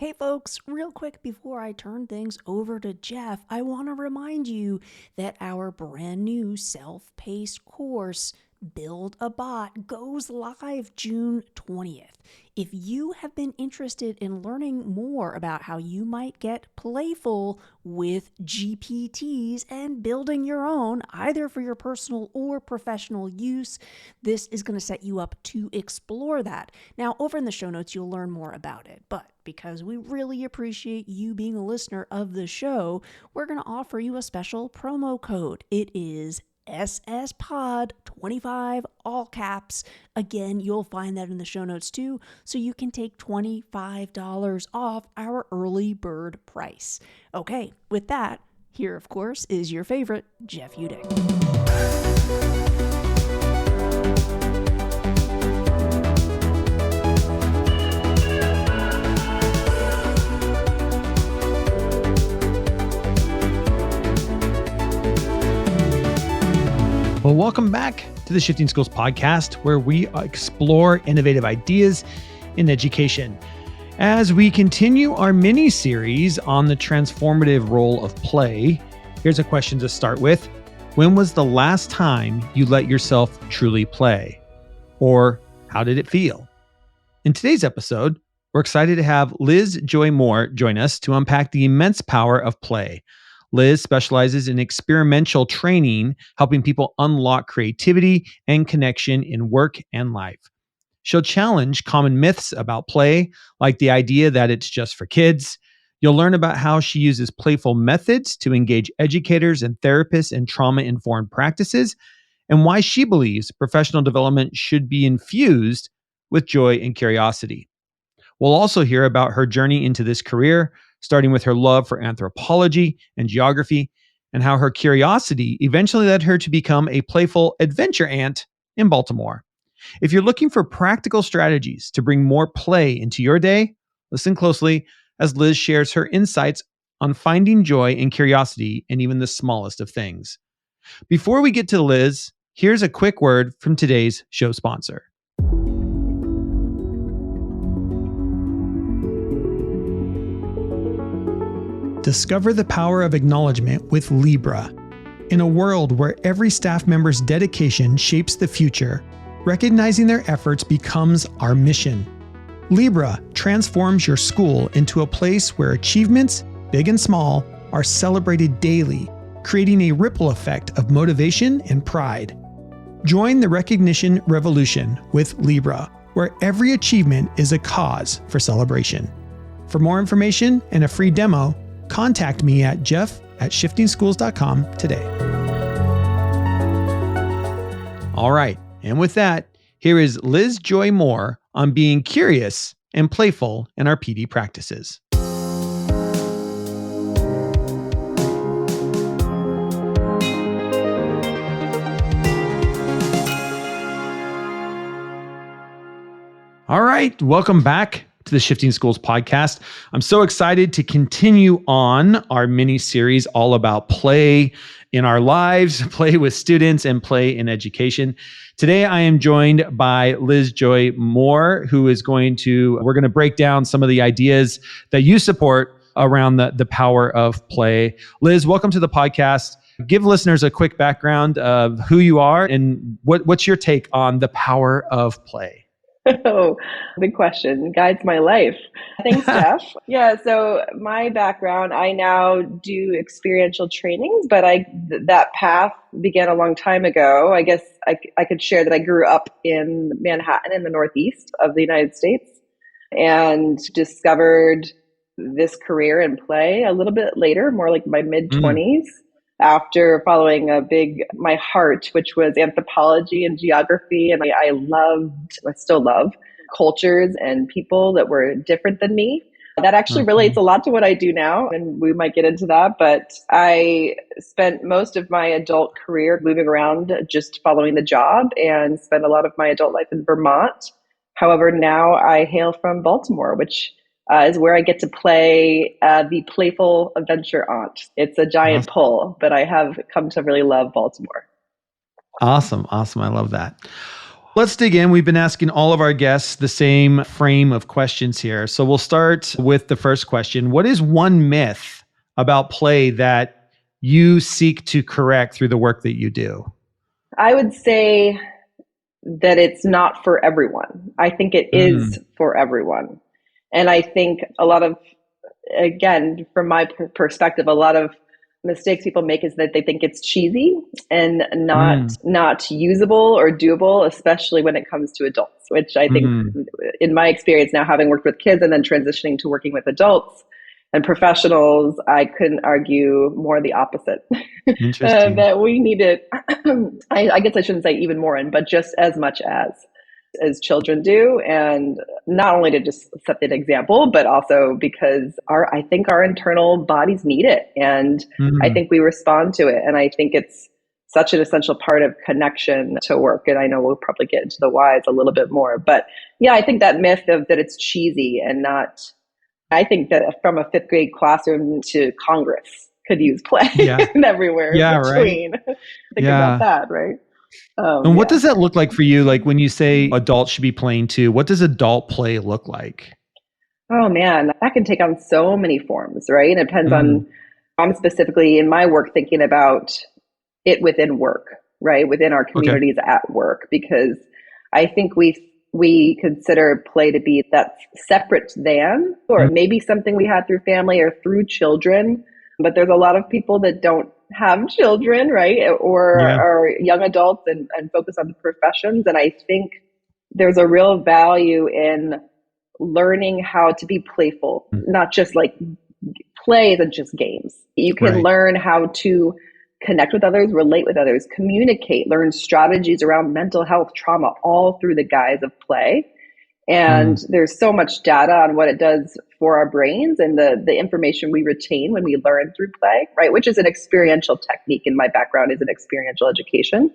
Hey folks, real quick before I turn things over to Jeff, I want to remind you that our brand new self-paced course, Build a Bot, goes live June 20th. If you have been interested in learning more about how you might get playful with GPTs and building your own, either for your personal or professional use, this is going to set you up to explore that. Now, over in the show notes, you'll learn more about it, but because we really appreciate you being a listener of the show, we're going to offer you a special promo code. It is SSPOD25, all caps. Again, you'll find that in the show notes too, so you can take $25 off our early bird price. Okay, with that, here of course is your favorite, Jeff Udick. Well, welcome back to the Shifting Schools podcast, where we explore innovative ideas in education. As we continue our mini-series on the transformative role of play, here's a question to start with. When was the last time you let yourself truly play? Or how did it feel? In today's episode, we're excited to have Liz Joy Moore join us to unpack the immense power of play. Liz specializes in experiential training, helping people unlock creativity and connection in work and life. She'll challenge common myths about play, like the idea that it's just for kids. You'll learn about how she uses playful methods to engage educators and therapists in trauma-informed practices, and why she believes professional development should be infused with joy and curiosity. We'll also hear about her journey into this career, starting with her love for anthropology and geography, and how her curiosity eventually led her to become a playful adventure ant in Baltimore. If you're looking for practical strategies to bring more play into your day, listen closely as Liz shares her insights on finding joy and curiosity in even the smallest of things. Before we get to Liz, here's a quick word from today's show sponsor. Discover the power of acknowledgement with Libra. In a world where every staff member's dedication shapes the future, recognizing their efforts becomes our mission. Libra transforms your school into a place where achievements, big and small, are celebrated daily, creating a ripple effect of motivation and pride. Join the recognition revolution with Libra, where every achievement is a cause for celebration. For more information and a free demo, contact me at jeff@shiftingschools.com today. All right, and with that, here is Liz Joy Moore on being curious and playful in our PD practices. All right, welcome back to the Shifting Schools podcast. I'm so excited to continue on our mini series all about play in our lives, play with students, and play in education. Today, I am joined by Liz Joy Moore, we're going to break down some of the ideas that you support around the power of play. Liz, welcome to the podcast. Give listeners a quick background of who you are and what's your take on the power of play. Oh, big question. Guides my life. Thanks, Jeff. Yeah, so my background, I now do experiential trainings, but that path began a long time ago. I guess I could share that I grew up in Manhattan in the Northeast of the United States and discovered this career in play a little bit later, more like my mid-20s. After following my heart, which was anthropology and geography. And I still love cultures and people that were different than me. That actually relates a lot to what I do now, and we might get into that. But I spent most of my adult career moving around, just following the job, and spent a lot of my adult life in Vermont. However, now I hail from Baltimore, which is where I get to play the playful adventure aunt. It's a giant pull, but I have come to really love Baltimore. Awesome. I love that. Let's dig in. We've been asking all of our guests the same frame of questions here. So we'll start with the first question. What is one myth about play that you seek to correct through the work that you do? I would say that it's not for everyone. I think it is for everyone. And I think a lot of, again, from my perspective, a lot of mistakes people make is that they think it's cheesy and not usable or doable, especially when it comes to adults, which I think in my experience now, having worked with kids and then transitioning to working with adults and professionals, I couldn't argue more the opposite. Interesting. That we need it, I guess I shouldn't say even more in, but just as much as children do. And not only to just set that example, but also because I think our internal bodies need it. And I think we respond to it. And I think it's such an essential part of connection to work. And I know we'll probably get into the whys a little bit more, but yeah, I think that myth of that it's cheesy and not, I think that from a fifth grade classroom to Congress could use play and everywhere between. Right? Think about that, right? And what does that look like for you? Like when you say adults should be playing too, what does adult play look like? Oh man, that can take on so many forms, right? It depends on, I'm specifically in my work thinking about it within work, right? Within our communities at work, because I think we consider play to be that separate than, or maybe something we had through family or through children. But there's a lot of people that don't have children, right? Or are young adults and focus on the professions. And I think there's a real value in learning how to be playful, not just like play isn't just games. You can learn how to connect with others, relate with others, communicate, learn strategies around mental health, trauma, all through the guise of play. And there's so much data on what it does for our brains and the information we retain when we learn through play, right? Which is an experiential technique. In my background is an experiential education.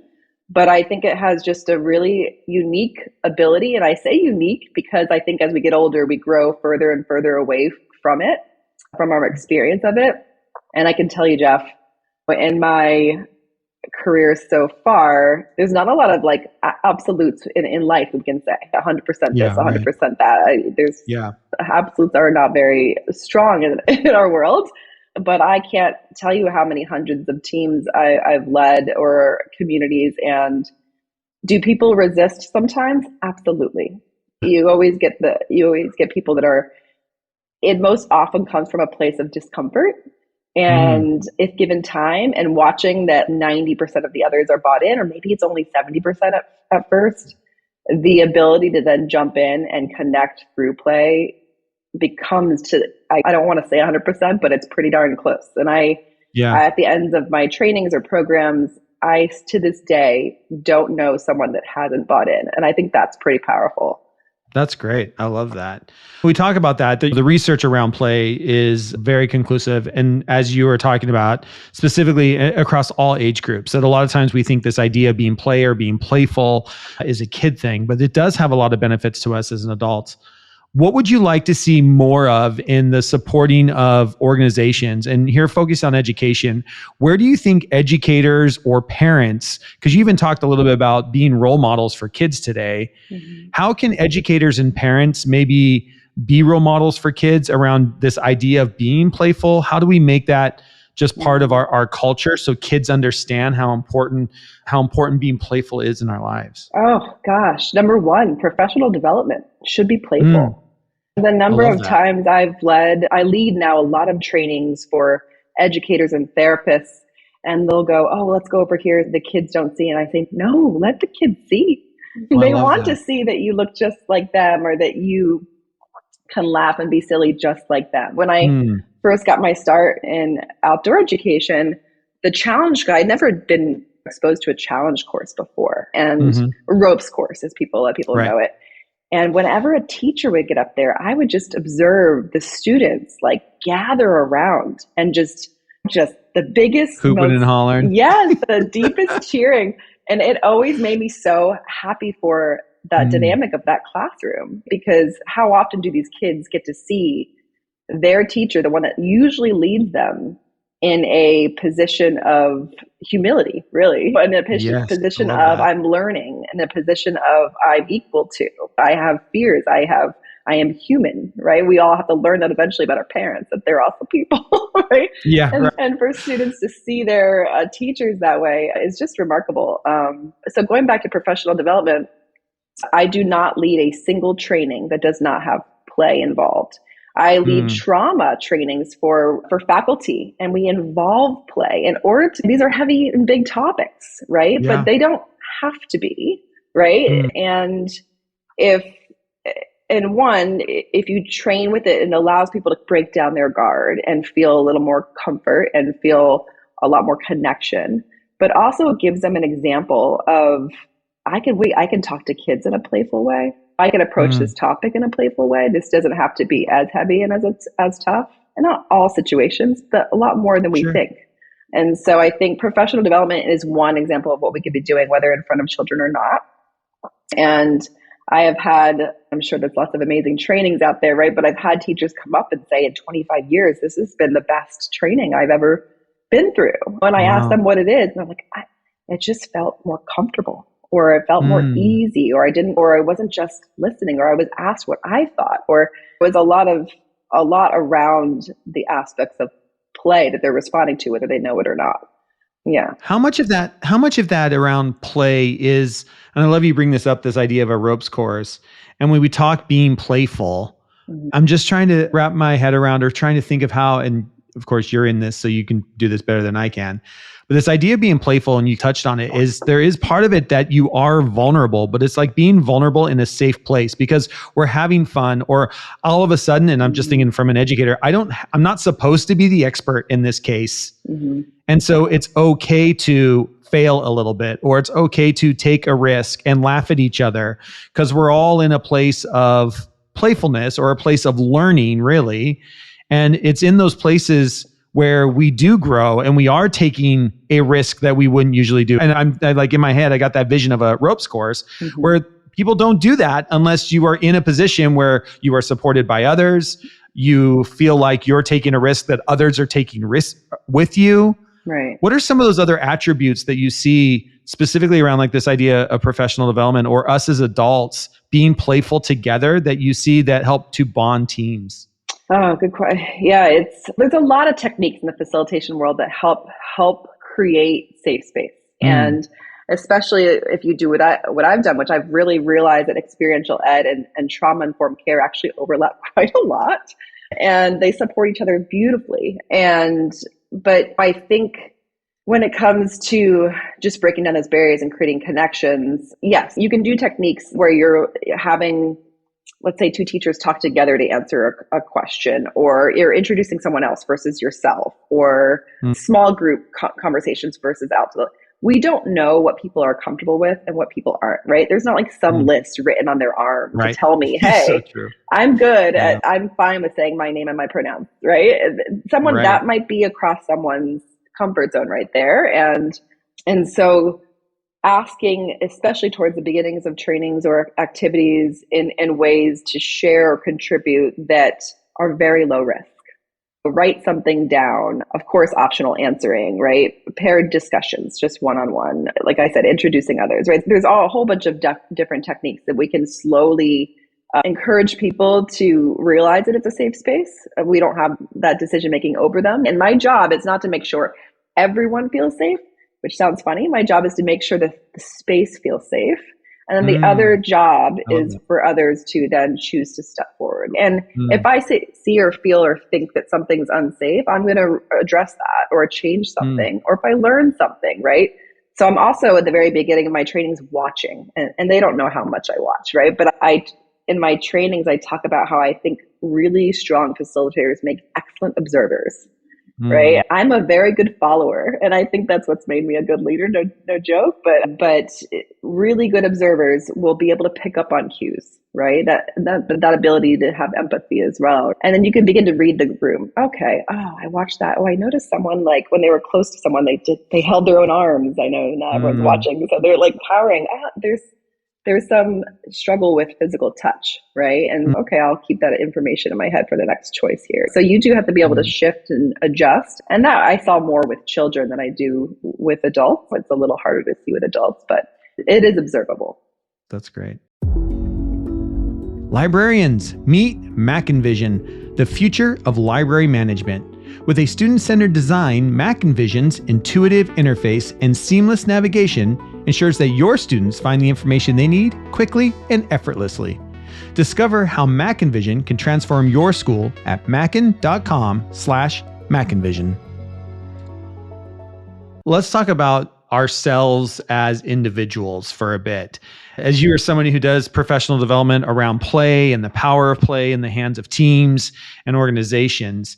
But I think it has just a really unique ability. And I say unique because I think as we get older, we grow further and further away from it, from our experience of it. And I can tell you, Jeff, in my career so far, there's not a lot of like absolutes in life. We can say 100% this, 100% that. There's absolutes are not very strong in our world. But I can't tell you how many hundreds of teams I've led or communities. And do people resist sometimes? Absolutely. You always get people that are, it most often comes from a place of discomfort. And if given time and watching that 90% of the others are bought in, or maybe it's only 70% at first, the ability to then jump in and connect through play becomes I don't want to say 100%, but it's pretty darn close. And at the ends of my trainings or programs, I, to this day, don't know someone that hasn't bought in. And I think that's pretty powerful. That's great. I love that. We talk about that. The research around play is very conclusive. And as you were talking about, specifically across all age groups, that a lot of times we think this idea of being play or being playful is a kid thing, but it does have a lot of benefits to us as an adult. What would you like to see more of in the supporting of organizations? And here, focus on education. Where do you think educators or parents, because you even talked a little bit about being role models for kids today, how can educators and parents maybe be role models for kids around this idea of being playful? How do we make that just part of our culture so kids understand how important being playful is in our lives? Oh gosh, number one, professional development should be playful. The number of times I lead now a lot of trainings for educators and therapists, and they'll go, oh, let's go over here. The kids don't see. And I think, no, let the kids see. They want to see that you look just like them or that you can laugh and be silly just like them. When I first got my start in outdoor education, the challenge guide, I'd never been exposed to a challenge course before, and a ropes course, as people know it. And whenever a teacher would get up there, I would just observe the students like gather around and just the biggest hooping and hollering. Yes, the deepest cheering. And it always made me so happy for that dynamic of that classroom, because how often do these kids get to see their teacher, the one that usually leads them, in a position of humility, really, in a Yes, I position love of that. I'm learning, in a position of I'm equal to. I have fears. I am human, right? We all have to learn that eventually about our parents, that they're also people, right? Yeah, right. And for students to see their teachers that way is just remarkable. So going back to professional development, I do not lead a single training that does not have play involved. I lead Mm, trauma trainings for faculty, and we involve play in order to, these are heavy and big topics, right? But yeah. they don't have to be, right? Mm, And if and one, if you train with it, it allows people to break down their guard and feel a little more comfort and feel a lot more connection. But also it gives them an example of I can talk to kids in a playful way. I can approach this mm, topic in a playful way. This doesn't have to be as heavy and as tough. And not all situations, but a lot more than we sure. think. And so I think professional development is one example of what we could be doing, whether in front of children or not. And I have had, I'm sure there's lots of amazing trainings out there, right? But I've had teachers come up and say, in 25 years, this has been the best training I've ever been through. When I ask Wow. them what it is, and I'm like, it just felt more comfortable, or it felt more Mm. easy, or I wasn't just listening, or I was asked what I thought, or it was a lot around the aspects of play that they're responding to, whether they know it or not. Yeah. How much of that around play is, and I love you bring this up, this idea of a ropes course. And when we talk being playful, Mhm. I'm just trying to wrap my head around or trying to think of how, and of course you're in this, so you can do this better than I can. But this idea of being playful, and you touched on it, is there is part of it that you are vulnerable, but it's like being vulnerable in a safe place because we're having fun, or all of a sudden, and I'm just thinking from an educator, I'm not supposed to be the expert in this case. Mm-hmm. And so it's okay to fail a little bit, or it's okay to take a risk and laugh at each other because we're all in a place of playfulness or a place of learning, really. And it's in those places where we do grow and we are taking a risk that we wouldn't usually do. And I like in my head, I got that vision of a ropes course Mm-hmm. where people don't do that unless you are in a position where you are supported by others. You feel like you're taking a risk that others are taking risks with you. Right. What are some of those other attributes that you see specifically around like this idea of professional development or us as adults being playful together that you see that help to bond teams? Oh, good question. Yeah, there's a lot of techniques in the facilitation world that help create safe space, Mm, and especially if you do what I've done, which I've really realized that experiential ed and trauma informed care actually overlap quite a lot, and they support each other beautifully. And but I think when it comes to just breaking down those barriers and creating connections, yes, you can do techniques where you're having, let's say, two teachers talk together to answer a question, or you're introducing someone else versus yourself, or mm, small group conversations versus out to the, we don't know what people are comfortable with and what people aren't, right? There's not like some mm, list written on their arm to right. tell me, So hey, true. Yeah. I'm fine with saying my name and my pronouns, right? Someone Right. that might be across someone's comfort zone right there. And so asking, especially towards the beginnings of trainings or activities, in ways to share or contribute that are very low risk. Write something down, of course, optional answering, right? Paired discussions, just one on one. Like I said, introducing others, right? There's a whole bunch of different techniques that we can slowly encourage people to realize that it's a safe space. We don't have that decision making over them. And my job is not to make sure everyone feels safe, which sounds funny. My job is to make sure that the space feels safe. And then the other Mm, job I love is that. for others to then choose to step forward. And if Mm, I see or feel or think that something's unsafe, I'm going to address that or change mm, something, or if I learn something, right? So I'm also at the very beginning of my trainings watching, and they don't know how much I watch, right? But in my trainings, I talk about how I think really strong facilitators make excellent observers, mm, right? I'm a very good follower, and I think that's what's made me a good leader. No joke, but really good observers will be able to pick up on cues, right? That ability to have empathy as well, and then you can begin to read the room. Okay, oh, I watched that. Oh, I noticed someone, like when they were close to someone, they held their own arms. I know not everyone's mm, watching, so they're like powering. There's there's some struggle with physical touch, right? And okay, I'll keep that information in my head for the next choice here. So you do have to be able to shift and adjust. And that I saw more with children than I do with adults. It's a little harder to see with adults, but it is observable. That's great. Librarians, meet MacEnvision, the future of library management. With a student-centered design, MacEnvision's intuitive interface and seamless navigation ensures that your students find the information they need quickly and effortlessly. Discover how MacEnvision can transform your school at macen.com/MacEnvision. Let's talk about ourselves as individuals for a bit. As you are someone who does professional development around play and the power of play in the hands of teams and organizations,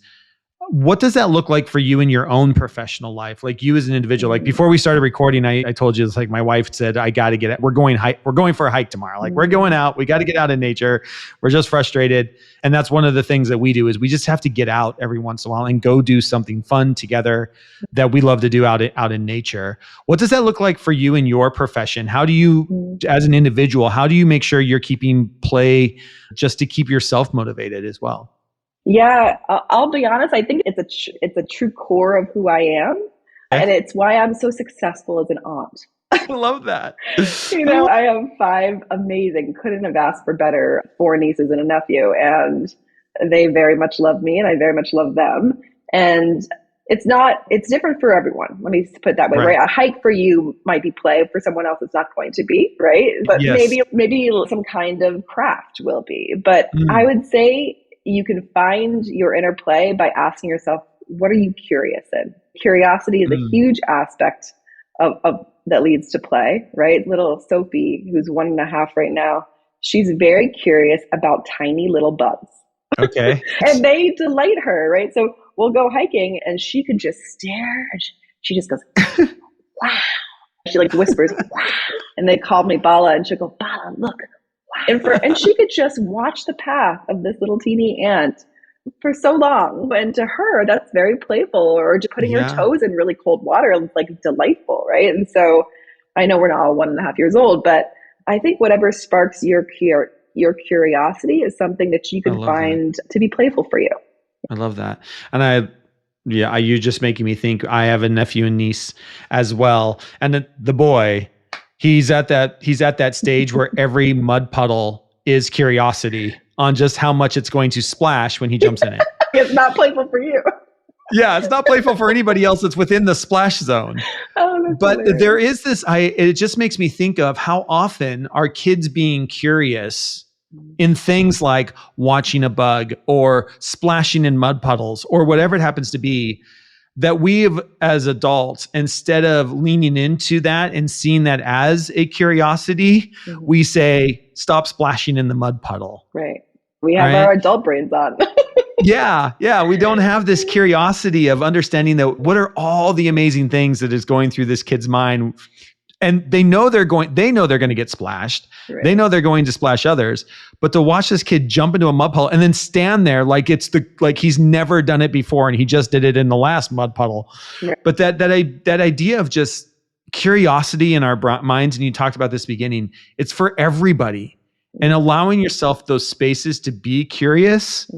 what does that look like for you in your own professional life? Like you as an individual, like before we started recording, I told you, it's like my wife said, I got to get it. We're going for a hike tomorrow. Like we're going out, we got to get out in nature. We're just frustrated. And that's one of the things that we do is we just have to get out every once in a while and go do something fun together that we love to do out in nature. What does that look like for you in your profession? How do you, as an individual, how do you make sure you're keeping play just to keep yourself motivated as well? Yeah, I'll be honest. I think it's a true core of who I am, and it's why I'm so successful as an aunt. I love that. I have 5 amazing, couldn't have asked for better, 4 nieces and a nephew, and they very much love me, and I very much love them. And it's different for everyone. Let me put it that way, right? A hike for you might be play, for someone else it's not going to be, right? But maybe some kind of craft will be. But I would say you can find your inner play by asking yourself, what are you curious in? Curiosity is a huge aspect of that leads to play, right? Little Sophie, who's 1.5 right now, she's very curious about tiny little bugs. Okay. And they delight her, right? So we'll go hiking and she could just stare and she just goes, wow. She like whispers, wow. And they call me Bala and she'll go, Bala, look. And she could just watch the path of this little teeny ant for so long. And to her, that's very playful, or just putting her toes in really cold water, it's like delightful, right? And so I know we're not all 1.5 years old, but I think whatever sparks your curiosity is something that you can find to be playful for you. I love that. And you're just making me think. I have a nephew and niece as well. And the boy, he's at that stage where every mud puddle is curiosity on just how much it's going to splash when he jumps in it. It's not playful for you. Yeah, it's not playful for anybody else that's within the splash zone. But hilarious. There is this, it just makes me think of how often are kids being curious in things like watching a bug or splashing in mud puddles or whatever it happens to be, that we've, as adults, instead of leaning into that and seeing that as a curiosity, we say, stop splashing in the mud puddle. Right. We have our adult brains on. Yeah. We don't have this curiosity of understanding that what are all the amazing things that is going through this kid's mind. And they know they're going to get splashed. Right. They know they're going to splash others. But to watch this kid jump into a mud puddle and then stand there like he's never done it before and he just did it in the last mud puddle. Right. But that idea of just curiosity in our minds, and you talked about this beginning, it's for everybody. And allowing yourself those spaces to be curious,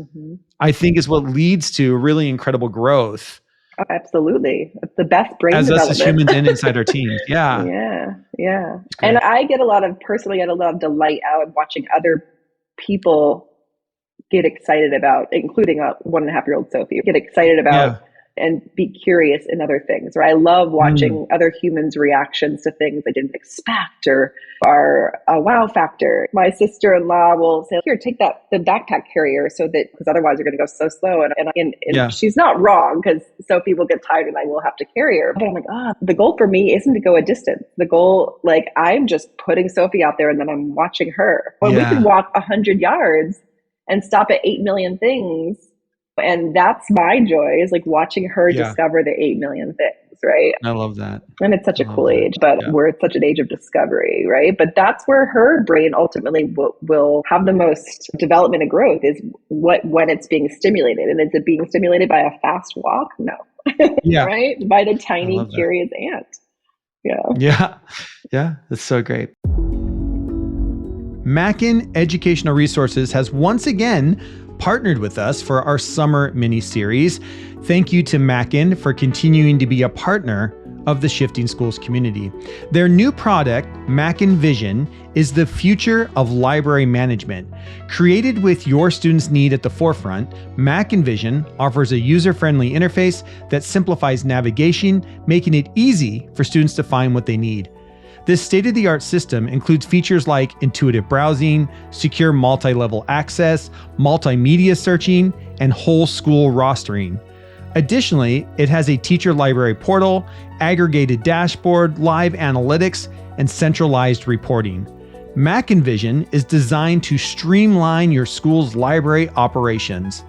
I think is what leads to really incredible growth. Oh, absolutely. It's the best brain as development. Us as humans and inside our teams. Yeah. Yeah. And I get a lot of delight out of watching other people get excited about, including a 1.5-year-old Sophie, get excited about and be curious in other things. Or I love watching other humans' reactions to things I didn't expect or are a wow factor. My sister-in-law will say, here, take the backpack carrier because otherwise you're going to go so slow. And she's not wrong, because Sophie will get tired and I will have to carry her. But I'm like, the goal for me isn't to go a distance. The goal, I'm just putting Sophie out there and then I'm watching her. When we can walk 100 yards and stop at 8 million things. And that's my joy, is watching her discover the 8 million things, right? I love that. And it's such a cool age, but we're at such an age of discovery, right? But that's where her brain ultimately will have the most development and growth, is when it's being stimulated. And is it being stimulated by a fast walk? No. Right? By the tiny, curious ant. Yeah. That's so great. Mackin Educational Resources has once again partnered with us for our summer mini-series. Thank you to Mackin for continuing to be a partner of the Shifting Schools community. Their new product, Mackin Vision, is the future of library management. Created with your students' need at the forefront, Mackin Vision offers a user-friendly interface that simplifies navigation, making it easy for students to find what they need. This state-of-the-art system includes features like intuitive browsing, secure multi-level access, multimedia searching, and whole school rostering. Additionally, it has a teacher library portal, aggregated dashboard, live analytics, and centralized reporting. Mackin Vision is designed to streamline your school's library operations.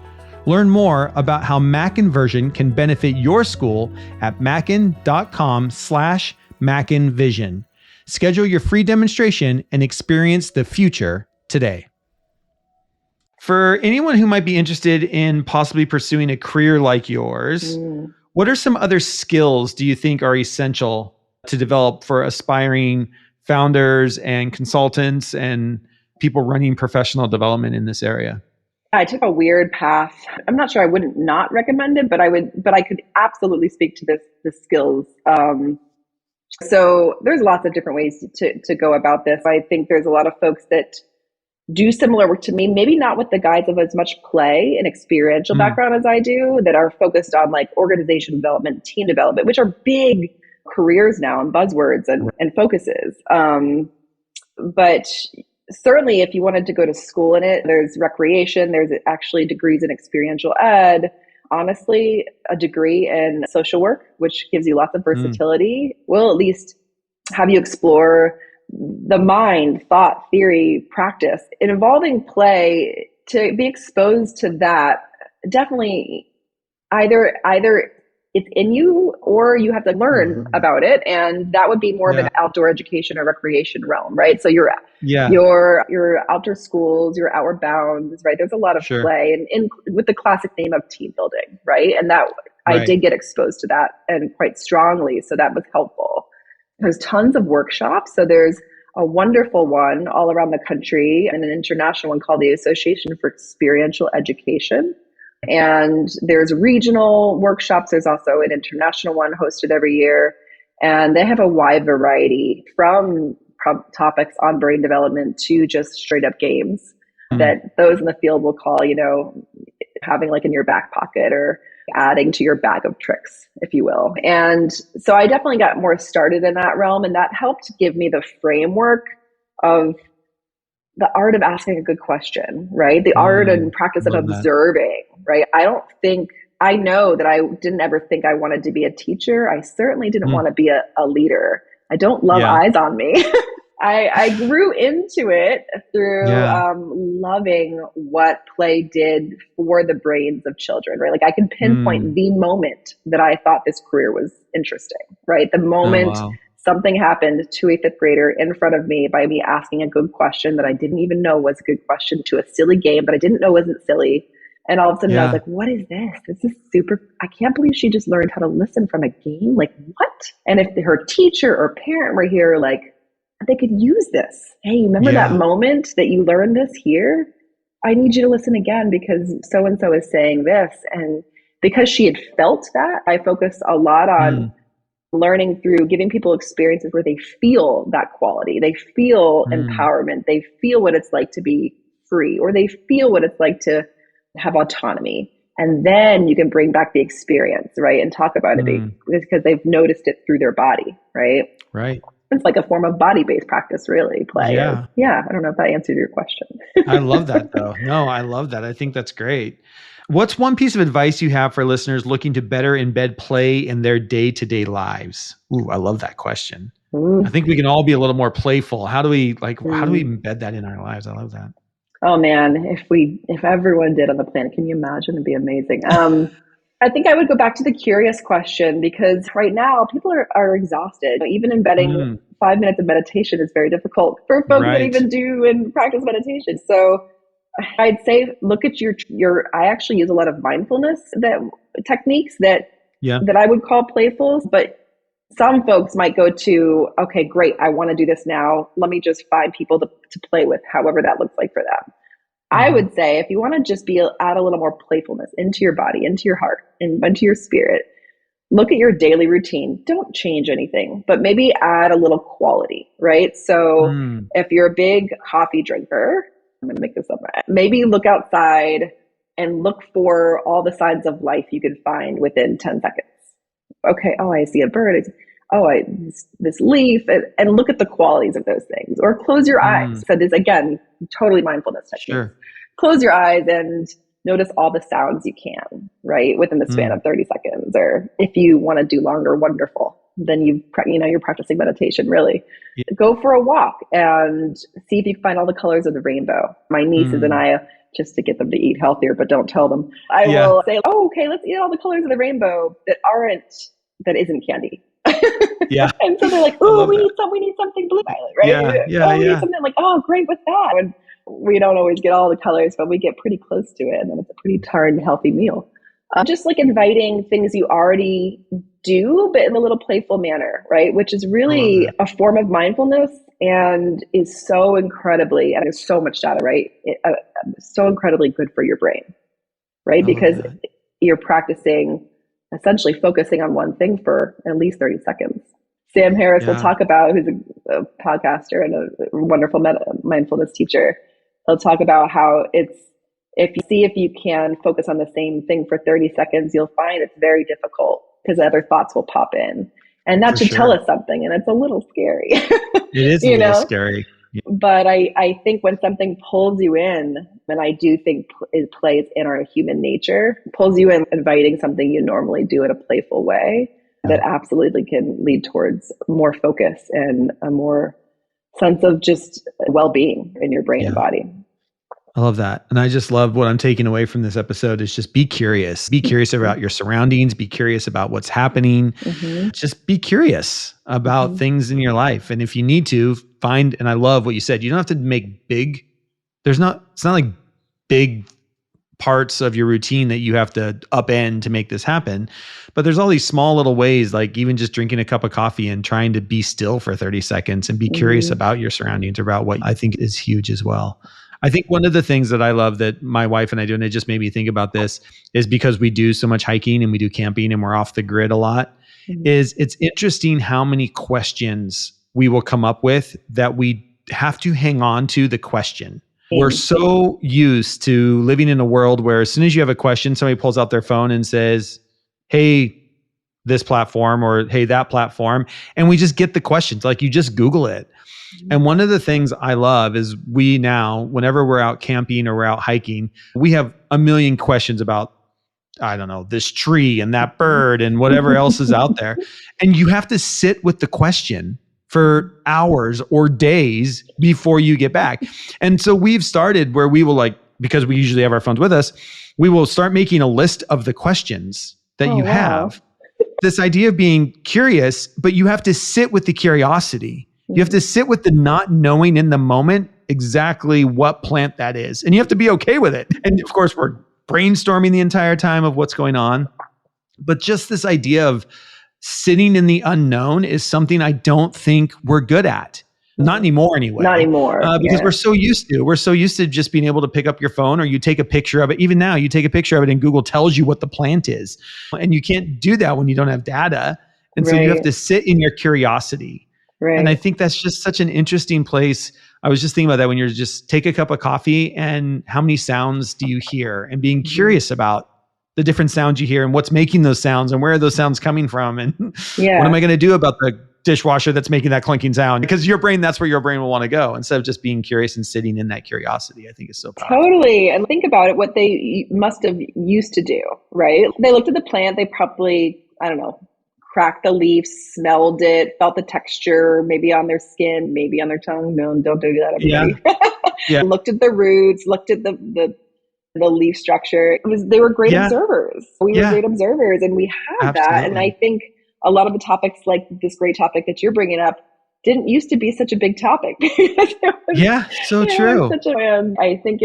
Learn more about how Mackin Vision can benefit your school at mackin.com/MackinVision. Schedule your free demonstration and experience the future today. For anyone who might be interested in possibly pursuing a career like yours, what are some other skills do you think are essential to develop for aspiring founders and consultants and people running professional development in this area? I took a weird path. I'm not sure I wouldn't not recommend it, but I could absolutely speak to the skills. So there's lots of different ways to go about this. I think there's a lot of folks that do similar work to me, maybe not with the guise of as much play and experiential background as I do, that are focused on like organization development, team development, which are big careers now and buzzwords and focuses. But certainly if you wanted to go to school in it, there's recreation, there's actually degrees in experiential ed. Honestly, a degree in social work, which gives you lots of versatility, will at least have you explore the mind, thought, theory, practice, involving play. To be exposed to that, definitely either it's in you or you have to learn about it, and that would be more of an outdoor education or recreation realm, right? So your outdoor schools, your outward bounds, right? There's a lot of play and with the classic name of team building, right? And that I did get exposed to that and quite strongly, so that was helpful. There's tons of workshops. So there's a wonderful one all around the country and an international one called the Association for Experiential Education. And there's regional workshops. There's also an international one hosted every year. And they have a wide variety from topics on brain development to just straight up games that those in the field will call, having like in your back pocket or adding to your bag of tricks, if you will. And so I definitely got more started in that realm, and that helped give me the framework of the art of asking a good question, right? The art and practice of observing, right? I know that I didn't ever think I wanted to be a teacher. I certainly didn't want to be a leader. I don't love eyes on me. I grew into it through loving what play did for the brains of children, right? Like I can pinpoint the moment that I thought this career was interesting, right? The moment something happened to a fifth grader in front of me by me asking a good question that I didn't even know was a good question, to a silly game that I didn't know wasn't silly. And all of a sudden I was like, what is this? This is super, I can't believe she just learned how to listen from a game. Like what? And if her teacher or parent were here, like, they could use this. Hey, remember that moment that you learned this here? I need you to listen again because so-and-so is saying this. And because she had felt that, I focus a lot on learning through giving people experiences where they feel that quality. They feel empowerment. They feel what it's like to be free, or they feel what it's like to have autonomy. And then you can bring back the experience, right? And talk about it because they've noticed it through their body, right? Right. It's like a form of body-based practice, really, play. I don't know if that answered your question. I love that, though. No, I love that. I think that's great. What's one piece of advice you have for listeners looking to better embed play in their day-to-day lives? Ooh, I love that question. I think we can all be a little more playful. How do we embed that in our lives? I love that. Oh man, if everyone did on the planet, can you imagine? It'd be amazing. I think I would go back to the curious question, because right now people are exhausted. Even embedding 5 minutes of meditation is very difficult for folks that even do and practice meditation. So I'd say look at your. I actually use a lot of mindfulness techniques that I would call playful, but Some folks might go to, okay, great, I want to do this now. Let me just find people to play with, however that looks like for them. I Mhm. would say if you want to just add a little more playfulness into your body, into your heart, and into your spirit, look at your daily routine. Don't change anything, but maybe add a little quality, right? So Mm. if you're a big coffee drinker, I'm going to make this up, maybe look outside and look for all the signs of life you can find within 10 seconds. Okay, oh, I see a bird. This leaf, and look at the qualities of those things. Or close your eyes. Mm. So this, again, totally mindfulness techniques. Sure. Close your eyes and notice all the sounds you can, right, within the span Mm. of 30 seconds. Or if you want to do longer, wonderful. Then you're practicing meditation, really. Yeah. Go for a walk and see if you can find all the colors of the rainbow. My nieces and I, just to get them to eat healthier, but don't tell them, I will say, oh, okay, let's eat all the colors of the rainbow that isn't candy. Yeah. And so they're like, I oh, love that. we need something blue violet, right? Yeah. Yeah. Oh, we need Yeah. something like, oh, great with that. And we don't always get all the colors, but we get pretty close to it. And then it's a pretty darn healthy meal. Just like inviting things you already do, but in a little playful manner, right? Which is I love really that. a form of mindfulness and is so incredibly, and there's so much data, right? So incredibly good for your brain, right? I love Because that. you're practicing essentially focusing on one thing for at least 30 seconds. Sam Harris will Yeah. talk about, who's a podcaster and a wonderful mindfulness teacher. He'll talk about how if you can focus on the same thing for 30 seconds, you'll find it's very difficult because other thoughts will pop in. And that For should tell sure. us something. And it's a little scary, It is a you little know? scary. Yeah. But I think when something pulls you in, and I do think it plays in our human nature, pulls you in, inviting something you normally do in a playful way, that absolutely can lead towards more focus and a more sense of just well-being in your brain and Yeah. body. I love that. And I just love what I'm taking away from this episode is just be curious. Be curious about your surroundings. Be curious about what's happening. Mm-hmm. Just be curious about things in your life. And if you need to find, and I love what you said, you don't have to make big, it's not like big parts of your routine that you have to upend to make this happen. But there's all these small little ways, like even just drinking a cup of coffee and trying to be still for 30 seconds and be curious about your surroundings, about what I think is huge as well. I think one of the things that I love that my wife and I do, and it just made me think about this, is because we do so much hiking and we do camping and we're off the grid a lot, is it's interesting how many questions we will come up with that we have to hang on to the question. We're so used to living in a world where as soon as you have a question, somebody pulls out their phone and says, hey, this platform, or hey, that platform. And we just get the questions. Like you just Google it. And one of the things I love is we now, whenever we're out camping or we're out hiking, we have a million questions about, I don't know, this tree and that bird and whatever else is out there. And you have to sit with the question for hours or days before you get back. And so we've started where we will, like, because we usually have our phones with us, we will start making a list of the questions that you have. This idea of being curious, but you have to sit with the curiosity. You have to sit with the not knowing in the moment exactly what plant that is. And you have to be okay with it. And of course, we're brainstorming the entire time of what's going on. But just this idea of sitting in the unknown is something I don't think we're good at. Not anymore anyway. Not anymore. Because we're so used to just being able to pick up your phone, or you take a picture of it. Even now, you take a picture of it and Google tells you what the plant is. And you can't do that when you don't have data. And so you have to sit in your curiosity. Right. And I think that's just such an interesting place. I was just thinking about that when you're just take a cup of coffee and how many sounds do you hear, and being curious about the different sounds you hear and what's making those sounds and where are those sounds coming from, and what am I going to do about the dishwasher that's making that clunking sound? Because your brain, that's where your brain will want to go, instead of just being curious and sitting in that curiosity. I think is so powerful. Totally. And think about it, what they must have used to do, right? They looked at the plant, they probably, I don't know, cracked the leaf, smelled it, felt the texture, maybe on their skin, maybe on their tongue. No, don't do that, everybody. Yeah. Looked at the roots, looked at the leaf structure. They were great observers. We were great observers, and we had that. And I think a lot of the topics, like this great topic that you're bringing up, didn't used to be such a big topic. So true. I think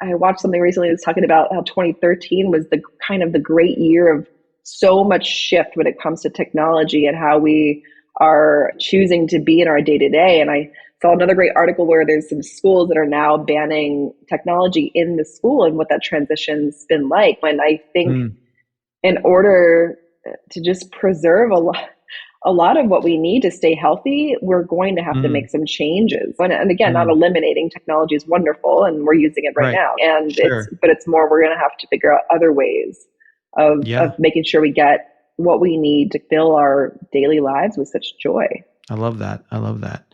I watched something recently that's talking about how 2013 was the kind of the great year of so much shift when it comes to technology and how we are choosing to be in our day to day. And I saw another great article where there's some schools that are now banning technology in the school and what that transition's been like. And I think in order to just preserve a lot of what we need to stay healthy, we're going to have to make some changes. And again, not eliminating technology is wonderful, and we're using it right now. And it's more, we're going to have to figure out other ways of making sure we get what we need to fill our daily lives with such joy. I love that.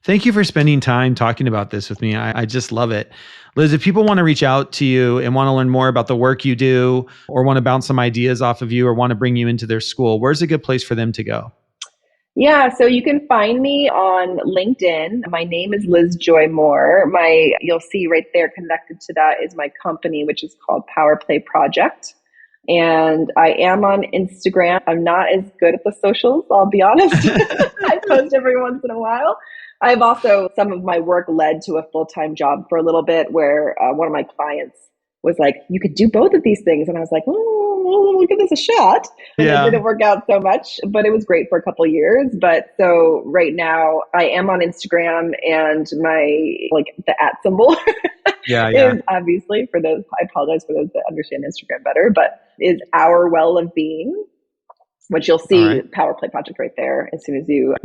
Thank you for spending time talking about this with me. I just love it. Liz, if people want to reach out to you and want to learn more about the work you do, or want to bounce some ideas off of you, or want to bring you into their school, where's a good place for them to go? Yeah, so you can find me on LinkedIn. My name is Liz Joy Moore. You'll see right there connected to that is my company, which is called Power Play Project. And I am on Instagram. I'm not as good at the socials, I'll be honest. I post every once in a while. I've also, some of my work led to a full-time job for a little bit where one of my clients was like, you could do both of these things. And I was like, oh, we'll give this a shot. And it didn't work out so much, but it was great for a couple of years. But so right now I am on Instagram, and the @ symbol is obviously, for those, I apologize for those that understand Instagram better, but is Our Well of Being, which you'll see Power Play Project right there as soon as you,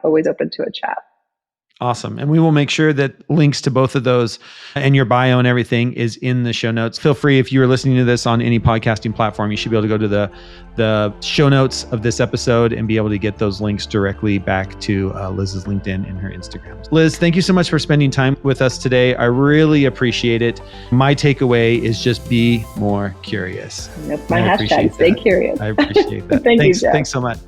always open to a chat. Awesome. And we will make sure that links to both of those and your bio and everything is in the show notes. Feel free, if you're listening to this on any podcasting platform, you should be able to go to the show notes of this episode and be able to get those links directly back to Liz's LinkedIn and her Instagram. Liz, thank you so much for spending time with us today. I really appreciate it. My takeaway is just be more curious. That's my hashtag, stay curious. I appreciate that. Thanks, you, Jeff. Thanks so much.